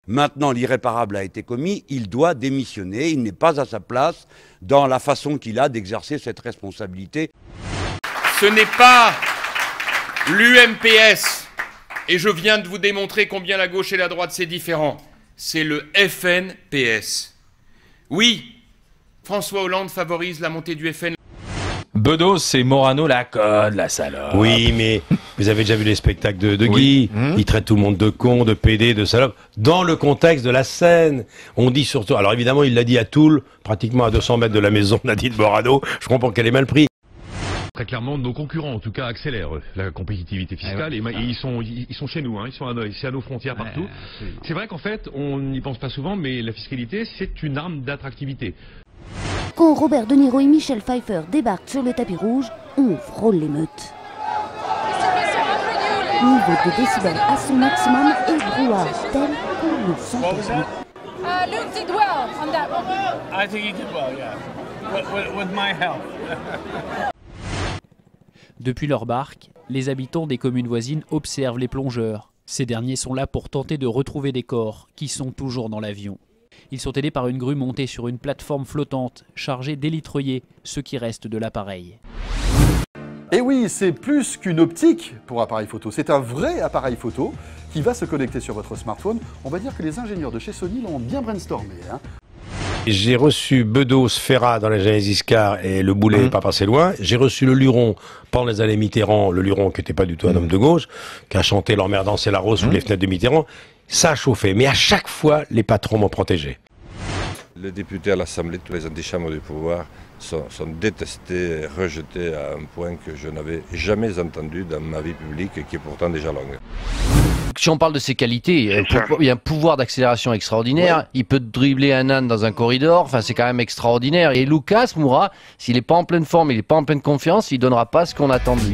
Maintenant, l'irréparable a été commis, il doit démissionner, il n'est pas à sa place dans la façon qu'il a d'exercer cette responsabilité. Ce n'est pas l'UMPS, et je viens de vous démontrer combien la gauche et la droite c'est différent, c'est le FNPS. Oui, François Hollande favorise la montée du FN. Bedos, c'est Morano la conne, la salope. Oui, mais vous avez déjà vu les spectacles de Guy. Il traite tout le monde de con, de pédé, de salope. Dans le contexte de la scène, on dit surtout... Alors évidemment, il l'a dit à Toul, pratiquement à 200 mètres de la maison, Nadine Morano. Je comprends qu'elle est mal prise. Très clairement, nos concurrents, en tout cas, accélèrent la compétitivité fiscale. Et ils sont chez nous, hein, c'est à nos frontières partout. C'est vrai qu'en fait, on n'y pense pas souvent, mais la fiscalité, c'est une arme d'attractivité. Quand Robert De Niro et Michel Pfeiffer débarquent sur le tapis rouge, on frôle l'émeute. Niveau de décibels à son maximum et brouhaha tel qu'on ne s'entend plus. Luke did well on that one. I think he did well, yeah. With my help. Depuis leur barque, les habitants des communes voisines observent les plongeurs. Ces derniers sont là pour tenter de retrouver des corps qui sont toujours dans l'avion. Ils sont aidés par une grue montée sur une plateforme flottante chargée d'élytroyer ce qui reste de l'appareil. Et oui, c'est plus qu'une optique pour appareil photo, c'est un vrai appareil photo qui va se connecter sur votre smartphone. On va dire que les ingénieurs de chez Sony l'ont bien brainstormé. Hein. J'ai reçu Bedos, Ferrat dans les Genesis Car et le Boulet n'est pas passé loin. J'ai reçu le Luron pendant les années Mitterrand, le Luron qui n'était pas du tout un homme de gauche, qui a chanté L'emmerdant c'est la rose sous les fenêtres de Mitterrand. Ça a chauffé, mais à chaque fois, les patrons m'ont protégé. Les députés à l'Assemblée, tous les antichambres du pouvoir, sont détestés et rejetés à un point que je n'avais jamais entendu dans ma vie publique, qui est pourtant déjà longue. Si on parle de ses qualités, il y a un pouvoir d'accélération extraordinaire, ouais. Il peut dribbler un âne dans un corridor, enfin c'est quand même extraordinaire. Et Lucas Moura, s'il n'est pas en pleine forme, il n'est pas en pleine confiance, il ne donnera pas ce qu'on attend de lui.